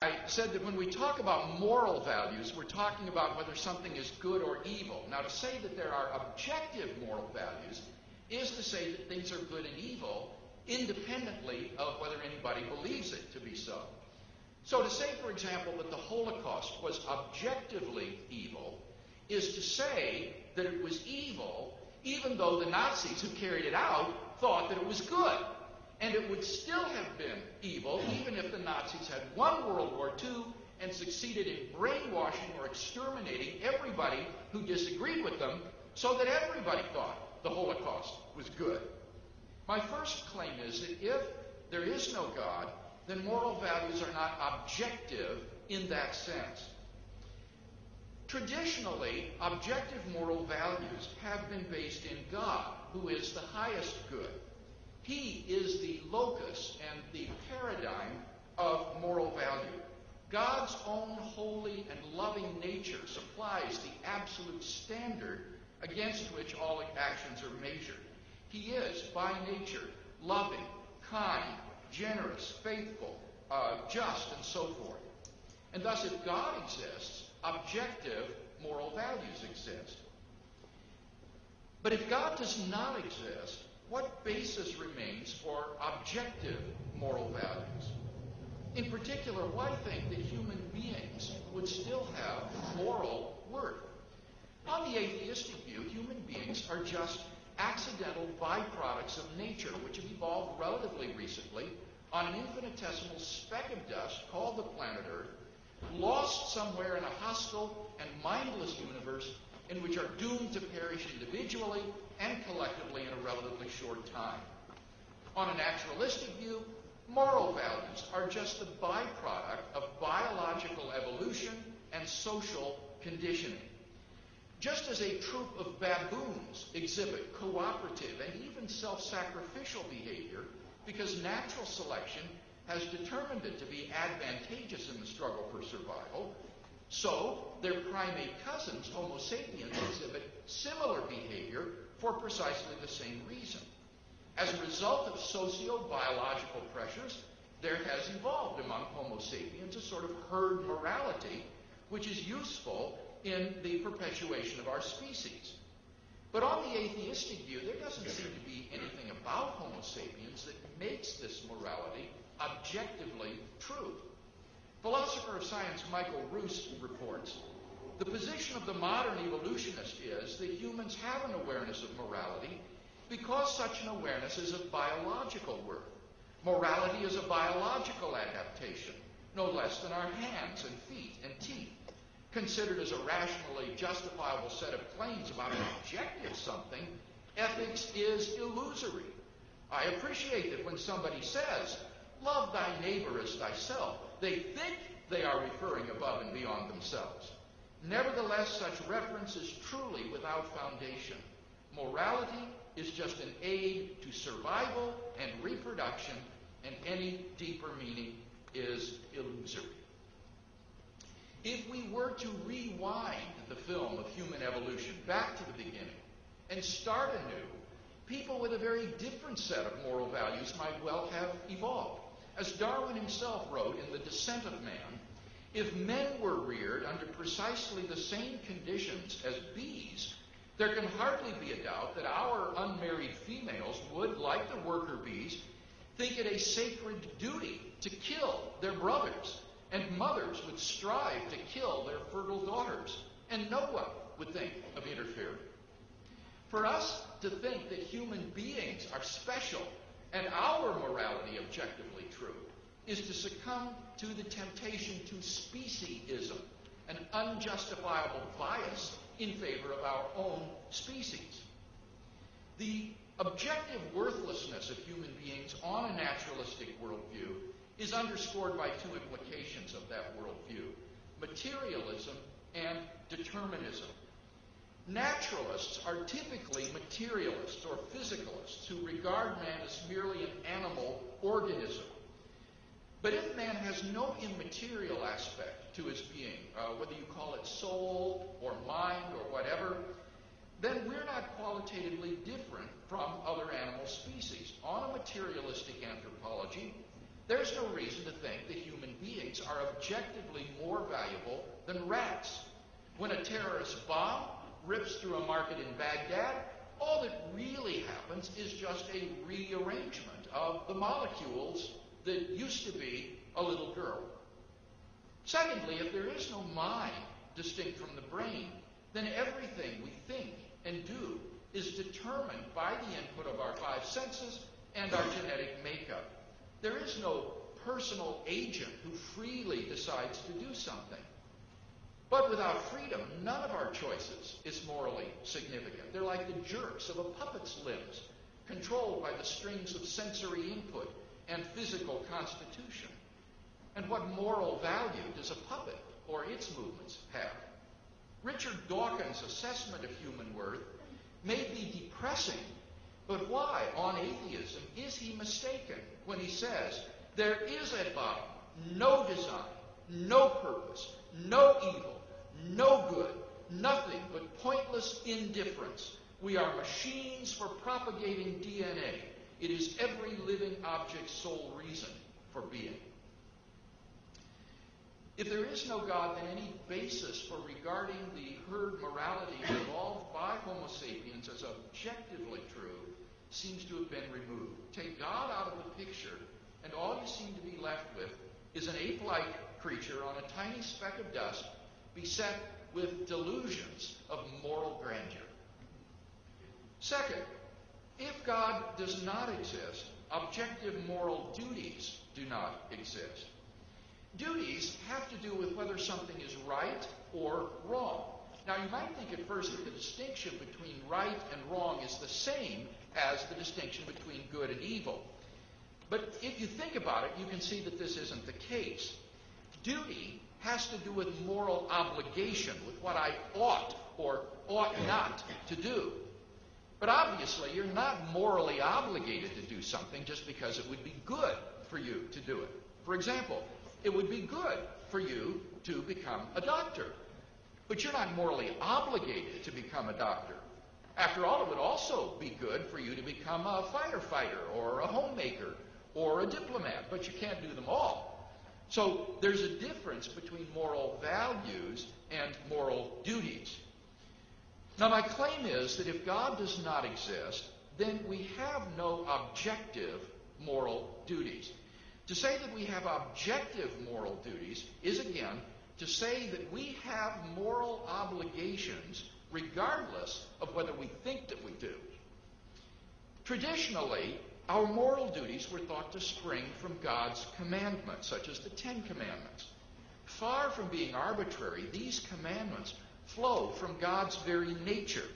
I said that when we talk about moral values, we're talking about whether something is good or evil. Now, to say that there are objective moral values is to say that things are good and evil independently of whether anybody believes it to be so. So to say, for example, that the Holocaust was objectively evil is to say that it was evil even though the Nazis who carried it out thought that it was good. And it would still have been evil even if the Nazis had won World War II and succeeded in brainwashing or exterminating everybody who disagreed with them so that everybody thought the Holocaust was good. My first claim is that if there is no God, then moral values are not objective in that sense. Traditionally, objective moral values have been based in God, who is the highest good. He is the locus and the paradigm of moral value. God's own holy and loving nature supplies the absolute standard against which all actions are measured. He is, by nature, loving, kind, generous, faithful, just, and so forth. And thus, if God exists, objective moral values exist. But if God does not exist, what basis remains for objective moral values? In particular, why think that human beings would still have moral worth? On the atheistic view, human beings are just accidental byproducts of nature, which have evolved relatively recently on an infinitesimal speck of dust called the planet Earth, lost somewhere in a hostile and mindless universe in which are doomed to perish individually and collectively in a relatively short time. On a naturalistic view, moral values are just the byproduct of biological evolution and social conditioning. Just as a troop of baboons exhibit cooperative and even self-sacrificial behavior because natural selection has determined it to be advantageous in the struggle for survival, so their primate cousins, Homo sapiens, exhibit similar behavior for precisely the same reason. As a result of socio-biological pressures, there has evolved among Homo sapiens a sort of herd morality which is useful in the perpetuation of our species. But on the atheistic view, there doesn't seem to be anything about Homo sapiens that makes this morality objectively true. Philosopher of science Michael Ruse reports, the position of the modern evolutionist is that humans have an awareness of morality because such an awareness is of biological worth. Morality is a biological adaptation, no less than our hands and feet and teeth. Considered as a rationally justifiable set of claims about an objective something, ethics is illusory. I appreciate that when somebody says, love thy neighbor as thyself, they think they are referring above and beyond themselves. Nevertheless, such reference is truly without foundation. Morality is just an aid to survival and reproduction, and any deeper meaning is illusory. If we were to rewind the film of human evolution back to the beginning and start anew, people with a very different set of moral values might well have evolved. As Darwin himself wrote in The Descent of Man, if men were reared under precisely the same conditions as bees, there can hardly be a doubt that our unmarried females would, like the worker bees, think it a sacred duty to kill their brothers, and mothers would strive to kill their fertile daughters, and no one would think of interfering. For us to think that human beings are special and our morality objectively true is to succumb to the temptation to speciesism, an unjustifiable bias in favor of our own species. The objective worthlessness of human beings on a naturalistic worldview is underscored by two implications of that worldview: materialism and determinism. Naturalists are typically materialists or physicalists who regard man as merely an animal organism. But if man has no immaterial aspect to his being, whether you call it soul or mind or whatever, then we're not qualitatively different from other animal species. On a materialistic anthropology, There's no reason to think that human beings are objectively more valuable than rats. When a terrorist bomb rips through a market in Baghdad, all that really happens is just a rearrangement of the molecules that used to be a little girl. Secondly, if there is no mind distinct from the brain, then everything we think and do is determined by the input of our five senses and our genetic makeup. There is no personal agent who freely decides to do something. But without freedom, none of our choices is morally significant. They're like the jerks of a puppet's limbs, controlled by the strings of sensory input and physical constitution. And what moral value does a puppet or its movements have? Richard Dawkins' assessment of human worth may be depressing, but why, on atheism, is he mistaken when he says, there is at bottom no design, no purpose, no evil, no good, nothing but pointless indifference. We are machines for propagating DNA. It is every living object's sole reason for being. If there is no God, then any basis for regarding the herd morality evolved by Homo sapiens as objectively true seems to have been removed. Take God out of the picture, and all you seem to be left with is an ape-like creature on a tiny speck of dust beset with delusions of moral grandeur. Second, if God does not exist, objective moral duties do not exist. Duties have to do with whether something is right or wrong. Now, you might think at first that the distinction between right and wrong is the same as the distinction between good and evil. But if you think about it, you can see that this isn't the case. Duty has to do with moral obligation, with what I ought or ought not to do. But obviously, you're not morally obligated to do something just because it would be good for you to do it. For example, it would be good for you to become a doctor. But you're not morally obligated to become a doctor. After all, it would also be good for you to become a firefighter or a homemaker or a diplomat, but you can't do them all. So there's a difference between moral values and moral duties. Now, my claim is that if God does not exist, then we have no objective moral duties. To say that we have objective moral duties is, again, to say that we have moral obligations regardless of whether we think that we do. Traditionally, our moral duties were thought to spring from God's commandments, such as the Ten Commandments. Far from being arbitrary, these commandments flow from God's very nature.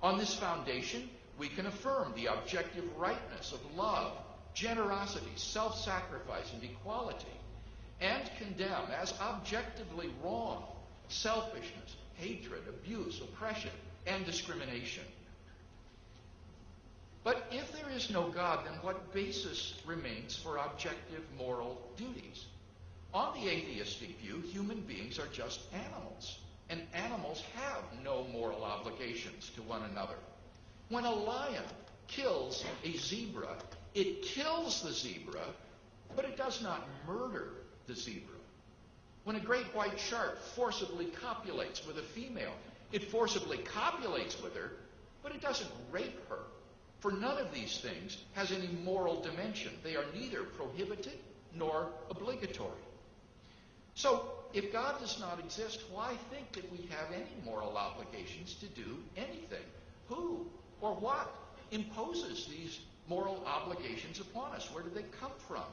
On this foundation, we can affirm the objective rightness of love, generosity, self-sacrifice, and equality, and condemn as objectively wrong selfishness, hatred, abuse, oppression, and discrimination. But if there is no God, then what basis remains for objective moral duties? On the atheistic view, human beings are just animals, and animals have no moral obligations to one another. When a lion kills a zebra, it kills the zebra, but it does not murder the zebra. When a great white shark forcibly copulates with a female, it forcibly copulates with her, but it doesn't rape her. For none of these things has any moral dimension. They are neither prohibited nor obligatory. So, if God does not exist, why think that we have any moral obligations to do anything? Who or what imposes these moral obligations upon us? Where do they come from?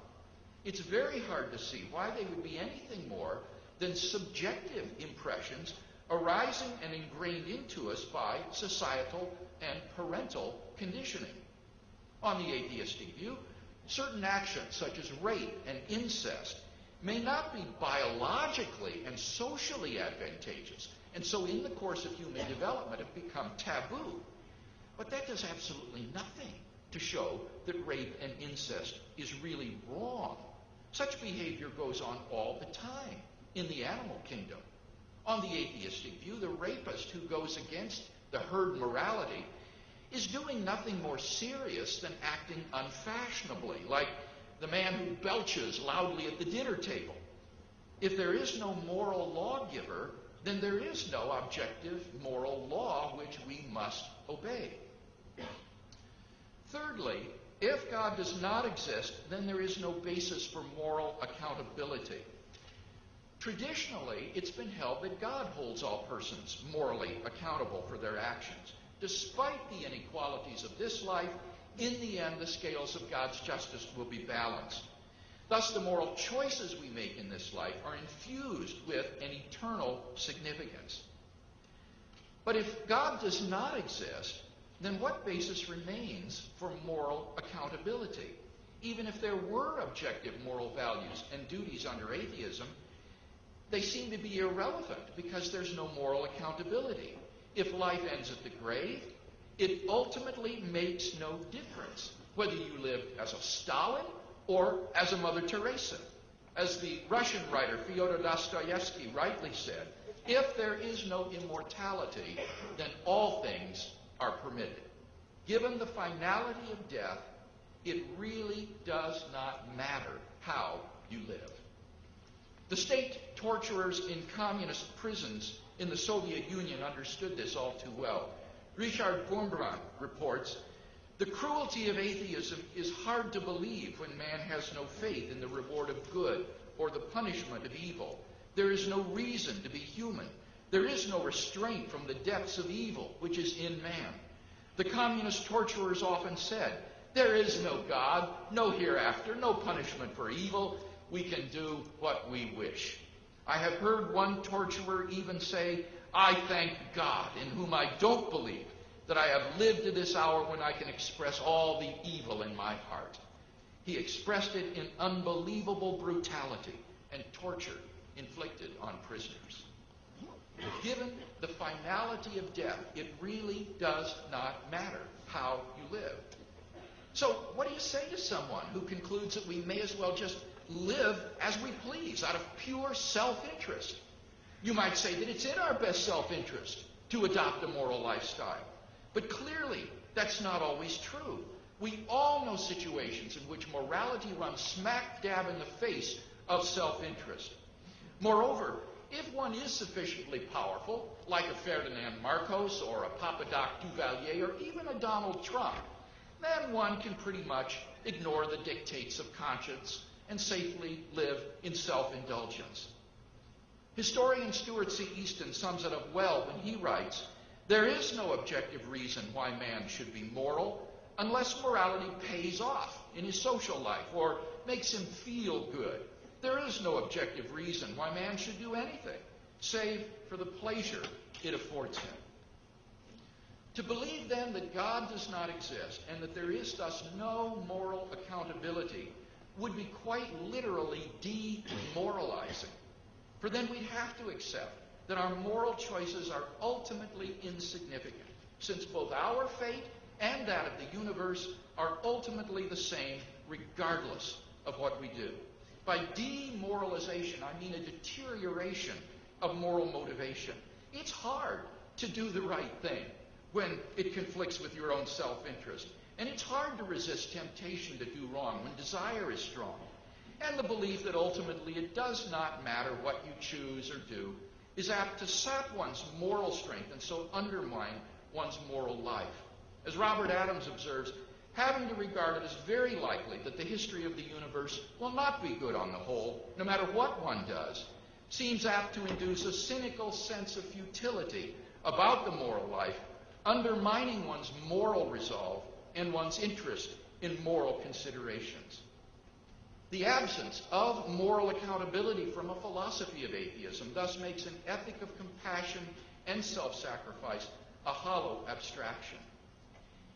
It's very hard to see why they would be anything more than subjective impressions arising and ingrained into us by societal and parental conditioning. On the atheistic view, certain actions such as rape and incest may not be biologically and socially advantageous, and so in the course of human development have become taboo. But that does absolutely nothing to show that rape and incest is really wrong. Such behavior goes on all the time in the animal kingdom. On the atheistic view, the rapist who goes against the herd morality is doing nothing more serious than acting unfashionably, like the man who belches loudly at the dinner table. If there is no moral lawgiver, then there is no objective moral law which we must obey. Thirdly, if God does not exist, then there is no basis for moral accountability. Traditionally, it's been held that God holds all persons morally accountable for their actions. Despite the inequalities of this life, in the end, the scales of God's justice will be balanced. Thus, the moral choices we make in this life are infused with an eternal significance. But if God does not exist, then what basis remains for moral accountability? Even if there were objective moral values and duties under atheism, they seem to be irrelevant because there's no moral accountability. If life ends at the grave, it ultimately makes no difference whether you lived as a Stalin or as a Mother Teresa. As the Russian writer Fyodor Dostoevsky rightly said, if there is no immortality, then all things are permitted. Given the finality of death, it really does not matter how you live. The state torturers in communist prisons in the Soviet Union understood this all too well. Richard Wurmbrand reports, "The cruelty of atheism is hard to believe when man has no faith in the reward of good or the punishment of evil. There is no reason to be human. There is no restraint from the depths of evil which is in man. The communist torturers often said, 'There is no God, no hereafter, no punishment for evil. We can do what we wish.' I have heard one torturer even say, 'I thank God, in whom I don't believe, that I have lived to this hour when I can express all the evil in my heart.' He expressed it in unbelievable brutality and torture inflicted on prisoners. Given the finality of death, it really does not matter how you live. So what do you say to someone who concludes that we may as well just live as we please out of pure self-interest? You might say that it's in our best self-interest to adopt a moral lifestyle. But clearly, that's not always true. We all know situations in which morality runs smack dab in the face of self-interest. Moreover, if one is sufficiently powerful, like a Ferdinand Marcos or a Papadoc Duvalier or even a Donald Trump, then one can pretty much ignore the dictates of conscience and safely live in self-indulgence. Historian Stuart C. Easton sums it up well when he writes, "There is no objective reason why man should be moral unless morality pays off in his social life or makes him feel good. There is no objective reason why man should do anything, save for the pleasure it affords him." To believe then that God does not exist and that there is thus no moral accountability would be quite literally demoralizing. For then we'd have to accept that our moral choices are ultimately insignificant, since both our fate and that of the universe are ultimately the same regardless of what we do. By demoralization, I mean a deterioration of moral motivation. It's hard to do the right thing when it conflicts with your own self-interest. And it's hard to resist temptation to do wrong when desire is strong. And the belief that ultimately it does not matter what you choose or do is apt to sap one's moral strength and so undermine one's moral life. As Robert Adams observes, having to regard it as very likely that the history of the universe will not be good on the whole, no matter what one does, seems apt to induce a cynical sense of futility about the moral life, undermining one's moral resolve and one's interest in moral considerations. The absence of moral accountability from a philosophy of atheism thus makes an ethic of compassion and self-sacrifice a hollow abstraction.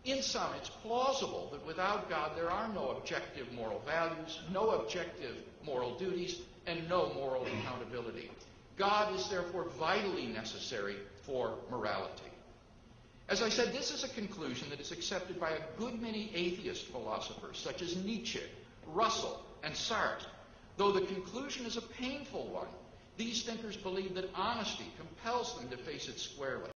In sum, it's plausible that without God there are no objective moral values, no objective moral duties, and no moral accountability. God is therefore vitally necessary for morality. As I said, this is a conclusion that is accepted by a good many atheist philosophers, such as Nietzsche, Russell, and Sartre. Though the conclusion is a painful one, these thinkers believe that honesty compels them to face it squarely.